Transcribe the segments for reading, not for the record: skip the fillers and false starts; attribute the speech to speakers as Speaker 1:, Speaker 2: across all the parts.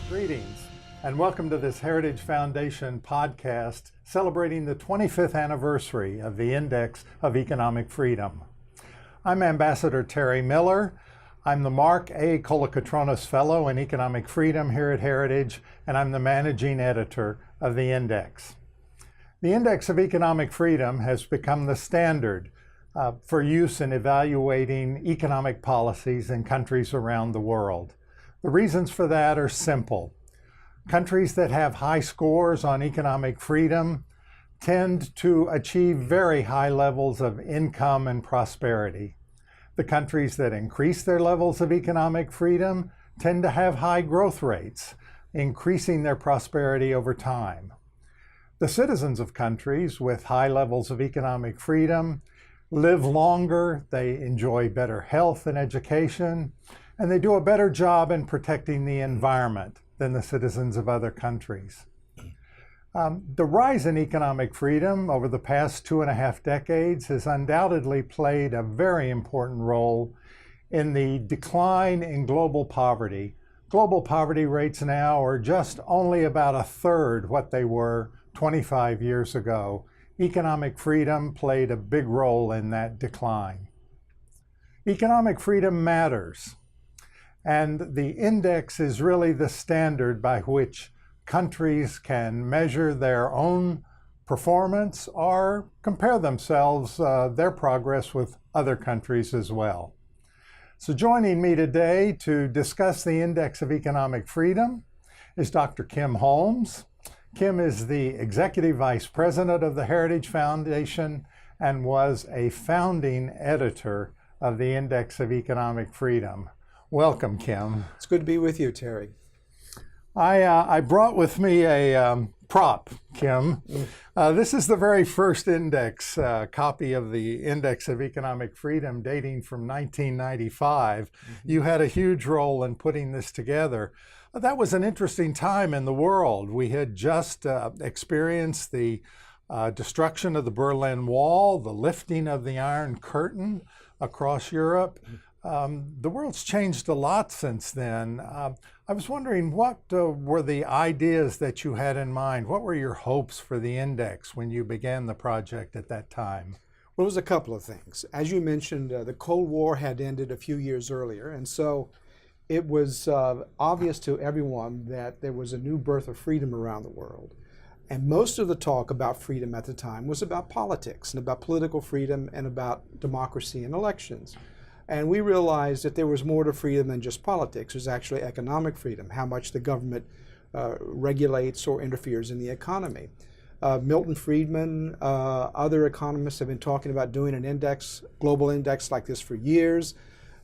Speaker 1: Greetings, and welcome to this Heritage Foundation podcast celebrating the 25th anniversary of the Index of Economic Freedom. I'm Ambassador Terry Miller. I'm the Mark A. Kolokotronis Fellow in Economic Freedom here at Heritage, and I'm the managing editor of the Index. The Index of Economic Freedom has become the standard for use in evaluating economic policies in countries around the world. The reasons for that are simple. Countries that have high scores on economic freedom tend to achieve very high levels of income and prosperity. The countries that increase their levels of economic freedom tend to have high growth rates, increasing their prosperity over time. The citizens of countries with high levels of economic freedom live longer, they enjoy better health and education, and they do a better job in protecting the environment than the citizens of other countries. The rise in economic freedom over the past 2.5 decades has undoubtedly played a very important role in the decline in global poverty. Global poverty rates now are just only about 1/3 what they were 25 years ago. Economic freedom played a big role in that decline. Economic freedom matters. And the index is really the standard by which countries can measure their own performance or compare themselves, their progress with other countries as well. So joining me today to discuss the Index of Economic Freedom is Dr. Kim Holmes. Kim is the Executive Vice President of the Heritage Foundation and was a founding editor of the Index of Economic Freedom. Welcome, Kim.
Speaker 2: It's good to be with you, Terry.
Speaker 1: I brought with me a prop, Kim. This is the very first index copy of the Index of Economic Freedom dating from 1995. You had a huge role in putting this together. That was an interesting time in the world. We had just experienced the destruction of the Berlin Wall, the lifting of the Iron Curtain across Europe. The world's changed a lot since then. I was wondering, what were the ideas that you had in mind? What were your hopes for the index when you began the project at that time?
Speaker 2: Well, it was a couple of things. As you mentioned, the Cold War had ended a few years earlier, and so it was obvious to everyone that there was a new birth of freedom around the world. And most of the talk about freedom at the time was about politics and about political freedom and about democracy and elections. And we realized that there was more to freedom than just politics. There's actually economic freedom, how much the government regulates or interferes in the economy. Milton Friedman, other economists have been talking about doing an index, global index like this for years.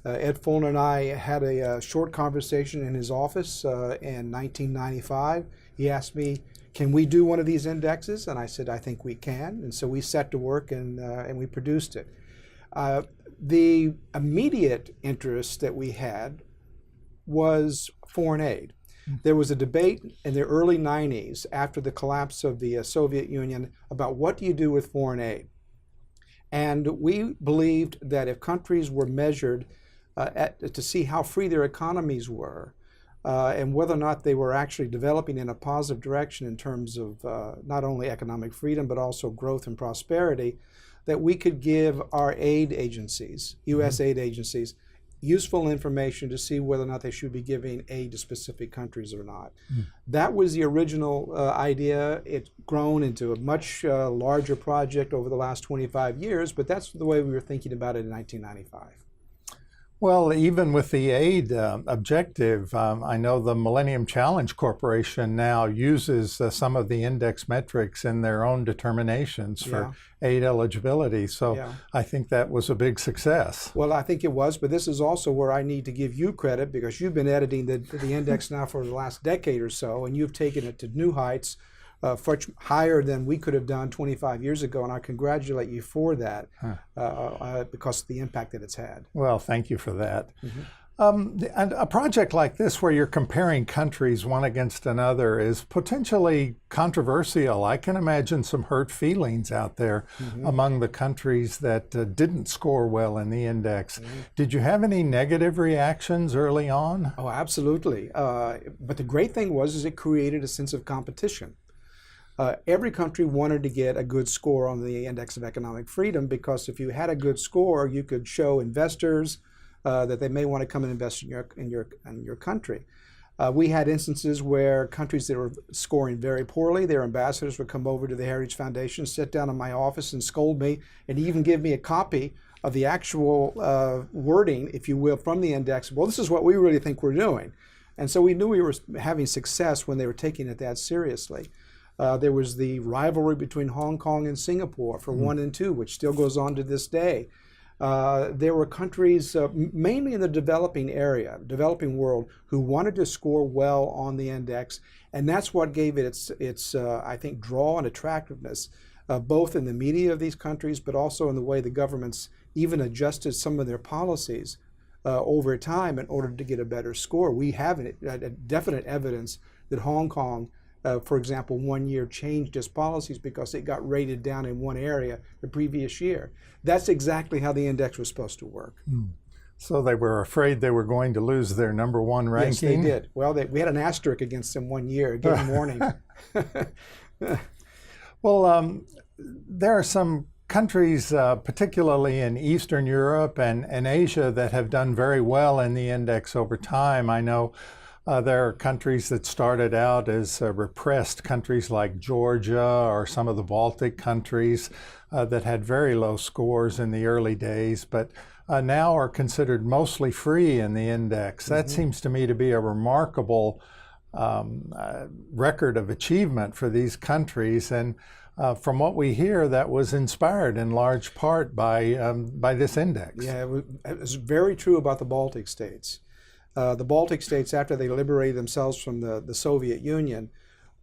Speaker 2: Ed Fulner and I had a short conversation in his office in 1995. He asked me, can we do one of these indexes? And I said, I think we can. And so we set to work and we produced it. The immediate interest that we had was foreign aid. There was a debate in the early 90s after the collapse of the Soviet Union about what do you do with foreign aid. And we believed that if countries were measured to see how free their economies were and whether or not they were actually developing in a positive direction in terms of not only economic freedom but also growth and prosperity, that we could give our aid agencies, U.S. aid agencies, useful information to see whether or not they should be giving aid to specific countries or not. That was the original idea. It's grown into a much larger project over the last 25 years, but that's the way we were thinking about it in 1995.
Speaker 1: Well, even with the aid objective, I know the Millennium Challenge Corporation now uses some of the index metrics in their own determinations for aid eligibility. So I think that was a big success.
Speaker 2: Well, I think it was, but this is also where I need to give you credit because you've been editing the index now for the last decade or so, and you've taken it to new heights. Much higher than we could have done 25 years ago, and I congratulate you for that because of the impact that it's had.
Speaker 1: Well, thank you for that. And a project like this, where you're comparing countries one against another, is potentially controversial. I can imagine some hurt feelings out there among the countries that didn't score well in the index. Did you have any negative reactions early on?
Speaker 2: Oh, absolutely. But the great thing is it created a sense of competition. Every country wanted to get a good score on the Index of Economic Freedom, because if you had a good score, you could show investors that they may want to come and invest in your country. We had instances where countries that were scoring very poorly, their ambassadors would come over to the Heritage Foundation, sit down in my office and scold me, and even give me a copy of the actual wording, if you will, from the index. Well, this is what we really think we're doing. And so we knew we were having success when they were taking it that seriously. There was the rivalry between Hong Kong and Singapore for 1 and 2, which still goes on to this day. There were countries, mainly in the developing world, who wanted to score well on the index, and that's what gave it its I think, draw and attractiveness, both in the media of these countries, but also in the way the governments even adjusted some of their policies over time in order to get a better score. We have definite evidence that Hong Kong, for example, 1 year changed its policies because it got rated down in one area the previous year. That's exactly how the index was supposed to work.
Speaker 1: So they were afraid they were going to lose their #1 ranking?
Speaker 2: Yes, they did. Well, we had an asterisk against them 1 year, giving warning.
Speaker 1: Well, there are some countries, particularly in Eastern Europe and Asia, that have done very well in the index over time. I know there are countries that started out as repressed countries like Georgia or some of the Baltic countries that had very low scores in the early days, but now are considered mostly free in the index. That seems to me to be a remarkable record of achievement for these countries. And from what we hear, that was inspired in large part by this index.
Speaker 2: Yeah, it was very true about the Baltic states. The Baltic states, after they liberated themselves from the Soviet Union,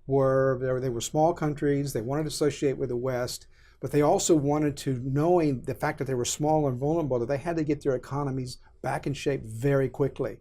Speaker 2: they were small countries. They wanted to associate with the West, but they also wanted to, knowing the fact that they were small and vulnerable, that they had to get their economies back in shape very quickly.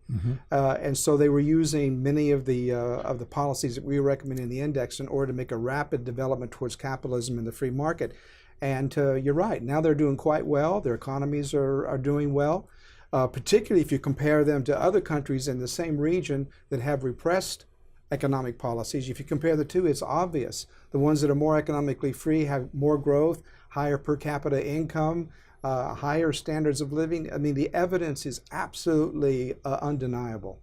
Speaker 2: And so they were using many of the policies that we recommend in the index in order to make a rapid development towards capitalism and the free market. And you're right, now they're doing quite well. Their economies are doing well. Particularly if you compare them to other countries in the same region that have repressed economic policies. If you compare the two, it's obvious. The ones that are more economically free have more growth, higher per capita income, higher standards of living. I mean, the evidence is absolutely undeniable.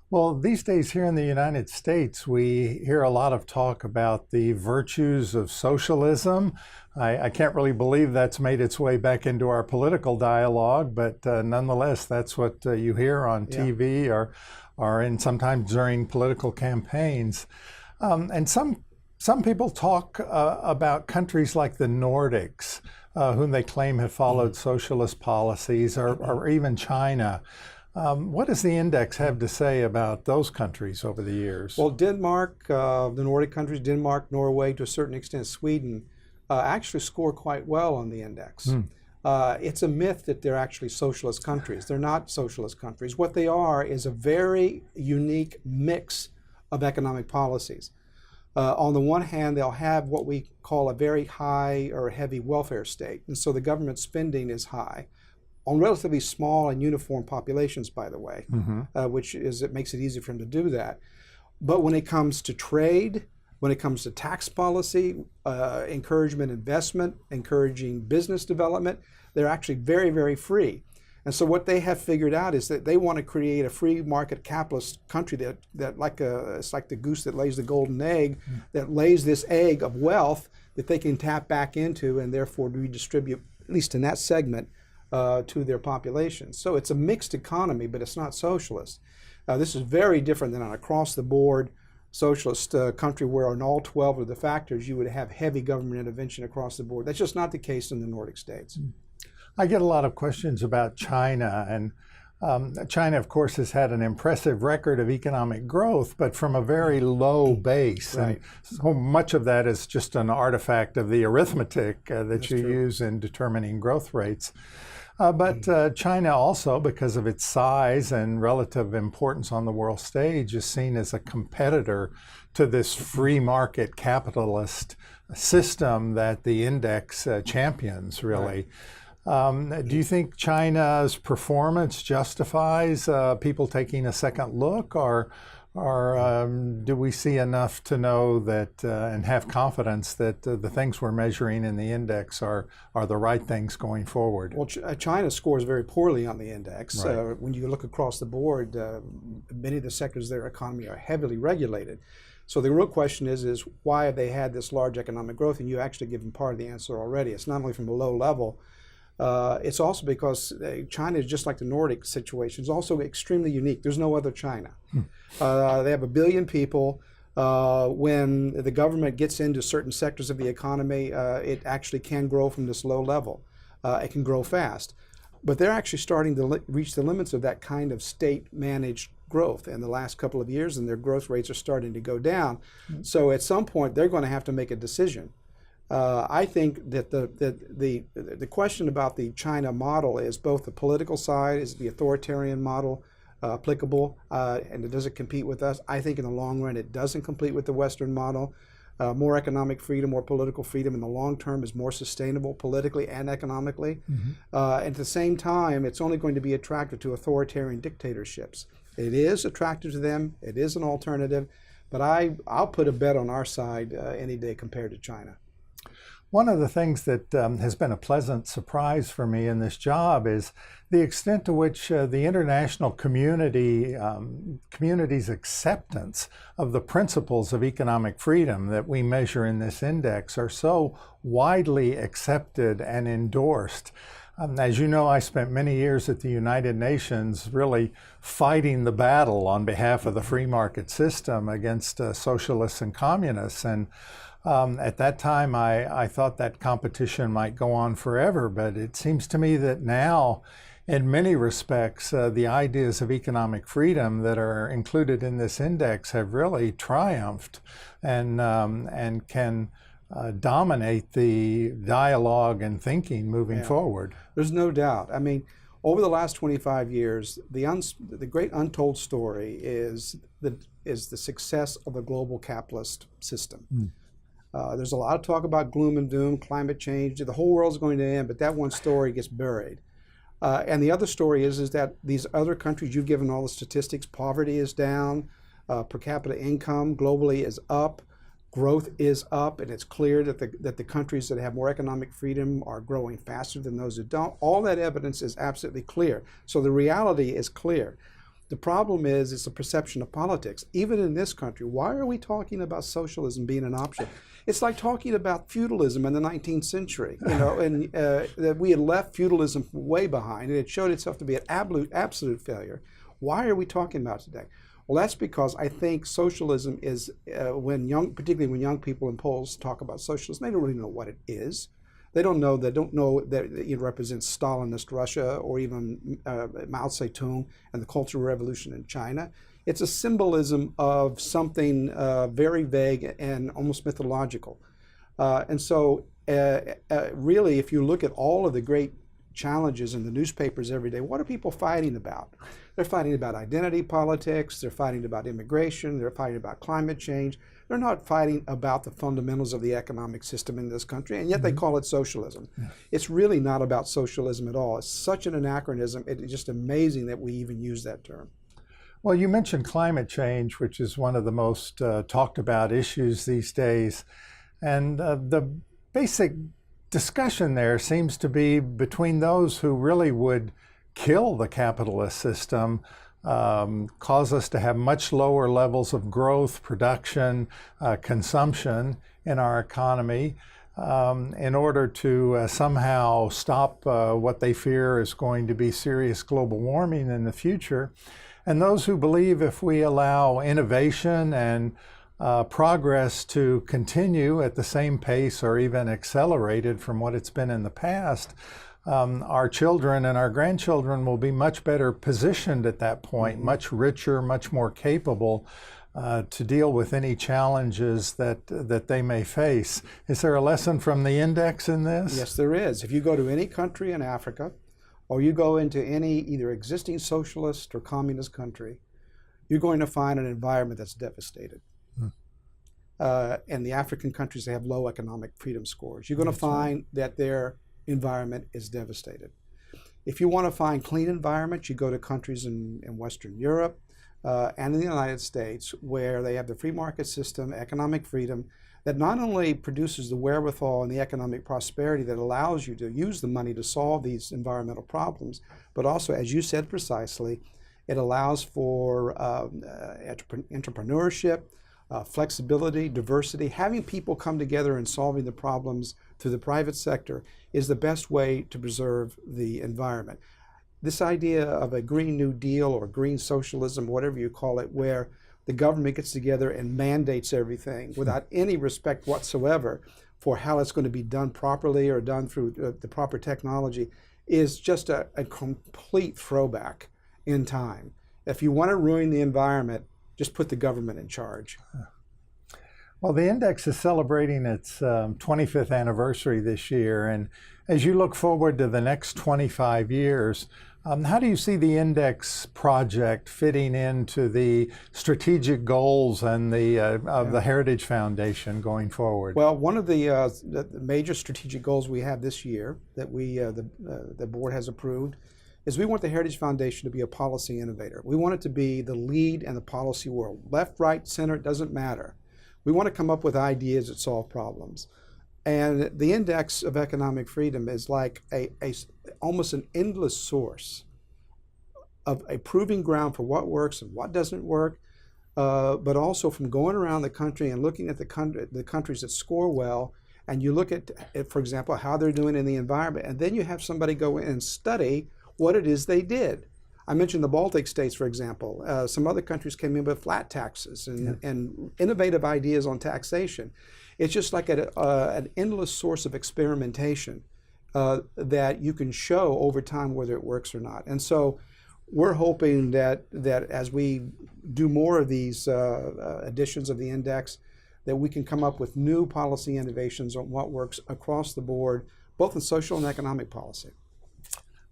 Speaker 1: Well, these days here in the United States, we hear a lot of talk about the virtues of socialism. I can't really believe that's made its way back into our political dialogue, but nonetheless, that's what you hear on TV or in sometimes during political campaigns. And some people talk about countries like the Nordics, whom they claim have followed socialist policies, or even China. What does the index have to say about those countries over the years?
Speaker 2: Well, Denmark, the Nordic countries, Denmark, Norway, to a certain extent Sweden, actually score quite well on the index. It's a myth that they're actually socialist countries. They're not socialist countries. What they are is a very unique mix of economic policies. On the one hand, they'll have what we call a very high or heavy welfare state, and so the government spending is high on relatively small and uniform populations, by the way, it makes it easy for them to do that. But when it comes to trade, when it comes to tax policy, encouragement investment, encouraging business development, they're actually very, very free. And so what they have figured out is that they want to create a free market capitalist country that it's like the goose that lays the golden egg, that lays this egg of wealth that they can tap back into and therefore redistribute, at least in that segment, to their population. So it's a mixed economy, but it's not socialist. This is very different than an across-the-board socialist country where on all 12 of the factors you would have heavy government intervention across the board. That's just not the case in the Nordic states.
Speaker 1: I get a lot of questions about China, and China, of course, has had an impressive record of economic growth, but from a very low base.
Speaker 2: Right.
Speaker 1: And so much of that is just an artifact of the arithmetic that
Speaker 2: That's
Speaker 1: you
Speaker 2: true.
Speaker 1: use in determining growth rates. But China also, because of its size and relative importance on the world stage, is seen as a competitor to this free market capitalist system that the index champions, really. Do you think China's performance justifies people taking a second look, or do we see enough to know that and have confidence that the things we're measuring in the index are the right things going forward?
Speaker 2: Well, China scores very poorly on the index.
Speaker 1: Right.
Speaker 2: When you look across the board, many of the sectors of their economy are heavily regulated. So the real question is why have they had this large economic growth? And you actually given part of the answer already. It's not only from a low level, it's also because China is just like the Nordic situation. It's also extremely unique. There's no other China. They have 1 billion people. When the government gets into certain sectors of the economy, it actually can grow from this low level. It can grow fast. But they're actually starting to reach the limits of that kind of state-managed growth in the last couple of years, and their growth rates are starting to go down. So at some point, they're going to have to make a decision. I think that the question about the China model is both the political side, is the authoritarian model applicable, and does it compete with us? I think in the long run it doesn't compete with the Western model. More economic freedom, more political freedom in the long term is more sustainable politically and economically. At the same time, it's only going to be attractive to authoritarian dictatorships. It is attractive to them, it is an alternative, but I'll put a bet on our side any day compared to China.
Speaker 1: One of the things that has been a pleasant surprise for me in this job is the extent to which the international community's acceptance of the principles of economic freedom that we measure in this index are so widely accepted and endorsed. As you know, I spent many years at the United Nations really fighting the battle on behalf of the free market system against socialists and communists. And at that time, I thought that competition might go on forever, but it seems to me that now, in many respects, the ideas of economic freedom that are included in this index have really triumphed and can dominate the dialogue and thinking moving forward.
Speaker 2: There's no doubt. I mean, over the last 25 years, the great untold story is the success of the global capitalist system. There's a lot of talk about gloom and doom, climate change, the whole world's going to end, but that one story gets buried. And the other story is that these other countries, you've given all the statistics, poverty is down, per capita income globally is up, growth is up, and it's clear that the countries that have more economic freedom are growing faster than those that don't. All that evidence is absolutely clear. So the reality is clear. The problem is it's a perception of politics. Even in this country, why are we talking about socialism being an option? It's like talking about feudalism in the 19th century, and that we had left feudalism way behind, and it showed itself to be an absolute failure. Why are we talking about it today? Well, that's because I think socialism is, particularly when young people in polls talk about socialism, they don't really know what it is. They don't know that it represents Stalinist Russia or even Mao Zedong and the Cultural Revolution in China. It's a symbolism of something very vague and almost mythological. And so really, if you look at all of the great challenges in the newspapers every day, what are people fighting about? They're fighting about identity politics, they're fighting about immigration, they're fighting about climate change. They're not fighting about the fundamentals of the economic system in this country, and yet they call it socialism. It's really not about socialism at all. It's such an anachronism. It's just amazing that we even use that term.
Speaker 1: Well, you mentioned climate change, which is one of the most talked about issues these days. And the basic discussion there seems to be between those who really would kill the capitalist system, cause us to have much lower levels of growth, production, consumption in our economy in order to somehow stop what they fear is going to be serious global warming in the future. And those who believe if we allow innovation and progress to continue at the same pace or even accelerated from what it's been in the past, our children and our grandchildren will be much better positioned at that point, much richer, much more capable to deal with any challenges that they may face. Is there a lesson from the index in this?
Speaker 2: Yes, there is. If you go to any country in Africa, or you go into any either existing socialist or communist country, you're going to find an environment that's devastated. And the African countries, they have low economic freedom scores. You're going to find that their environment is devastated. If you want to find clean environments, you go to countries in Western Europe and in the United States, where they have the free market system, economic freedom, that not only produces the wherewithal and the economic prosperity that allows you to use the money to solve these environmental problems, but also, as you said precisely, it allows for entrepreneurship, flexibility, diversity. Having people come together and solving the problems through the private sector is the best way to preserve the environment. This idea of a Green New Deal or green socialism, whatever you call it, where the government gets together and mandates everything without any respect whatsoever for how it's going to be done properly or done through the proper technology, is just a complete throwback in time. If you want to ruin the environment, just put the government in charge.
Speaker 1: Well, the index is celebrating its 25th anniversary this year, and as you look forward to the next 25 years, how do you see the index project fitting into the strategic goals and of the Heritage Foundation going forward?
Speaker 2: Well, one of the major strategic goals we have this year that the board has approved is we want the Heritage Foundation to be a policy innovator. We want it to be the lead in the policy world. Left, right, center, it doesn't matter. We want to come up with ideas that solve problems. And the Index of Economic Freedom is like almost an endless source of a proving ground for what works and what doesn't work, but also from going around the country and looking at the countries that score well, and you look at, for example, how they're doing in the environment, and then you have somebody go in and study what it is they did. I mentioned the Baltic states, for example. Some other countries came in with flat taxes and innovative ideas on taxation. It's just like an endless source of experimentation that you can show over time whether it works or not. And so we're hoping that as we do more of these editions of the index, that we can come up with new policy innovations on what works across the board, both in social and economic policy.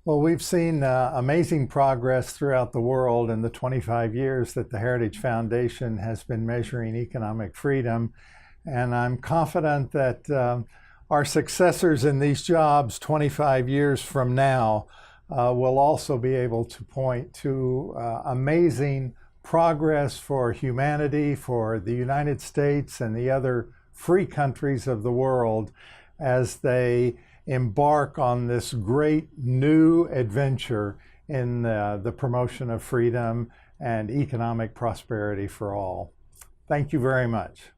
Speaker 1: Well, we've seen amazing progress throughout the world in the 25 years that the Heritage Foundation has been measuring economic freedom. And I'm confident that our successors in these jobs 25 years from now will also be able to point to amazing progress for humanity, for the United States and the other free countries of the world as they embark on this great new adventure in the promotion of freedom and economic prosperity for all. Thank you very much.